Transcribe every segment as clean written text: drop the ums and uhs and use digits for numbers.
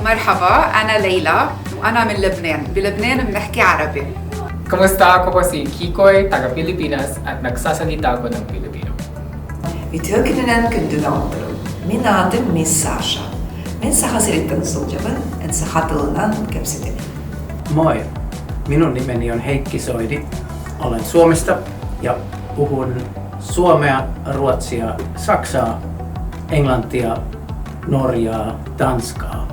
مرحبا، أنا ليلى وأنا من لبنان. بلبنان بنحكي عربي. Kamusta? Ako po si Kikoy, taga Pilipinas at nagsasalita ako ng Pilipino. Vitölkinen kundunautelu. Minä olen Miss Sasha. Men sahasilitan suljavan en sahatelnan kepsiteni. Moi, minun nimeni on Heikki Soidi. Olen Suomesta ja puhun suomea, ruotsia, saksaa, englantia, norjaa, tanskaa.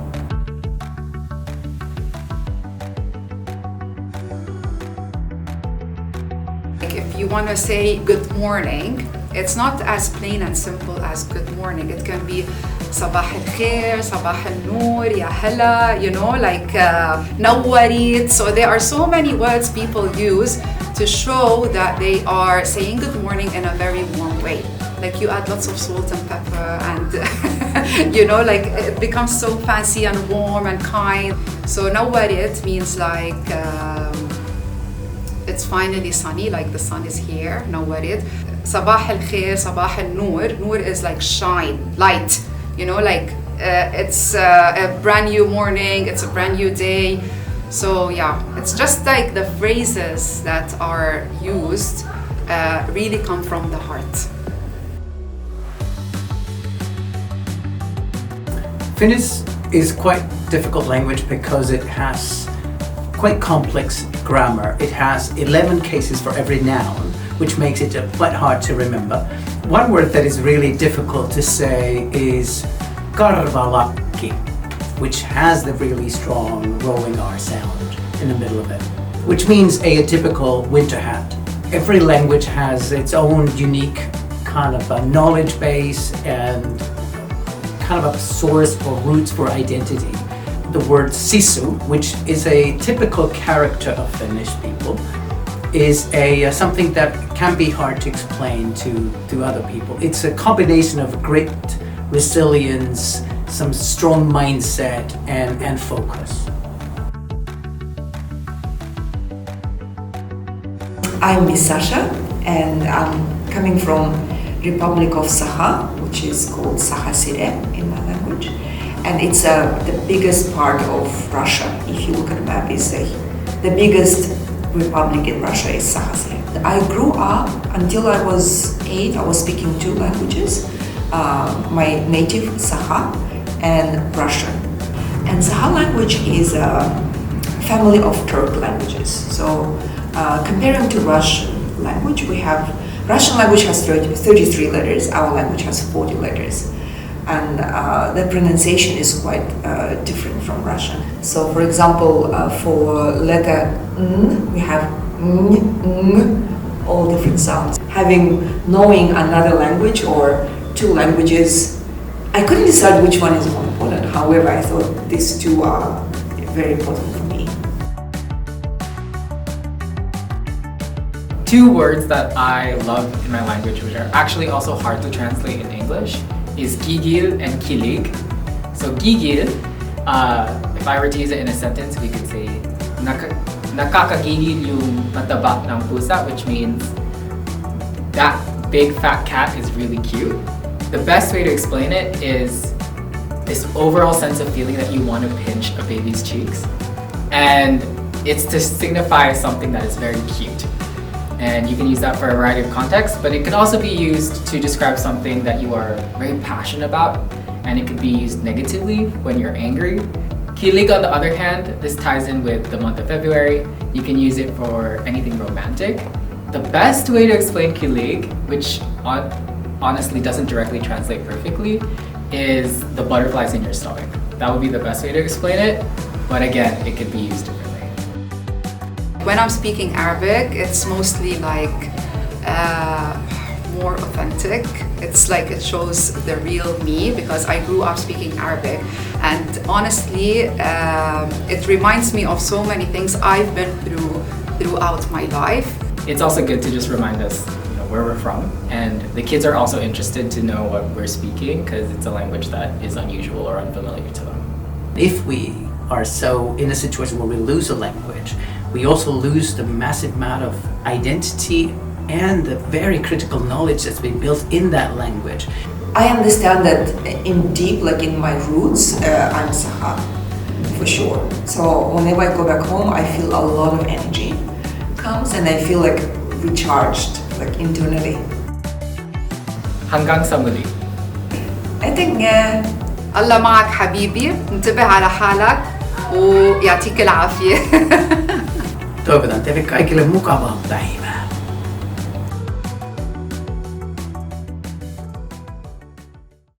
If you want to say good morning, it's not as plain and simple as good morning. It can be صباح الخير, صباح النور, يا هلا, like نوريت. So there are so many words people use to show that they are saying good morning in a very warm way. Like you add lots of salt and pepper and like it becomes so fancy and warm and kind. So نوريت means like it's finally sunny, like the sun is here, نوريت. صباح الخير, صباح النور. Nur is like shine, light. It's a brand new morning, it's a brand new day. So yeah, it's just like the phrases that are used really come from the heart. Finnish is quite difficult language because it has quite complex grammar. It has 11 cases for every noun, which makes it quite hard to remember. One word that is really difficult to say is karvalakki, which has the really strong rolling R sound in the middle of it, which means a typical winter hat. Every language has its own unique kind of a knowledge base and kind of a source or roots for identity. The word sisu, which is a typical character of Finnish people, is something that can be hard to explain to other people. It's a combination of grit, resilience, some strong mindset and focus. I'm Miss Sasha and I'm coming from Republic of Sakha, which is called Sakhasire in my language. And it's the biggest part of Russia. If you look at the map, the biggest republic in Russia is Sakhasire. I grew up until I was 8. I was speaking 2 languages, my native Sakha and Russian. And Sakha language is a family of Turk languages. So comparing to Russian language, Russian language has 33 letters, our language has 40 letters. And the pronunciation is quite different from Russian. So for example, for letter N, we have N, all different sounds. Knowing another language or 2 languages, I couldn't decide which one is more important. However, I thought these 2 are very important for me. 2 words that I love in my language, which are actually also hard to translate in English, is gigil and kilig. So gigil, if I were to use it in a sentence, we could say nakakagigil yung mataba ng pusa, which means that big fat cat is really cute. The best way to explain it is this overall sense of feeling that you want to pinch a baby's cheeks, and it's to signify something that is very cute. And you can use that for a variety of contexts, but it can also be used to describe something that you are very passionate about, and it could be used negatively when you're angry. Kilig, on the other hand, this ties in with the month of February. You can use it for anything romantic. The best way to explain kilig, which honestly doesn't directly translate perfectly, is the butterflies in your stomach. That would be the best way to explain it, but again, it could be used differently. When I'm speaking Arabic, it's mostly like more authentic. It's like it shows the real me because I grew up speaking Arabic, and honestly, it reminds me of so many things I've been throughout my life. It's also good to just remind us where we're from, and the kids are also interested to know what we're speaking because it's a language that is unusual or unfamiliar to them. If we are so in a situation where we lose a language, we also lose the massive amount of identity and the very critical knowledge that's been built in that language. I understand that in deep, like in my roots, I'm Sakha. for sure. So whenever I go back home, I feel a lot of energy comes and I feel like recharged, like internally. Hanggang sa muli. I think الله معك حبيبي انتبه على حالك ويعطيك العافية Toivotan teille kaikille mukavaa päivää.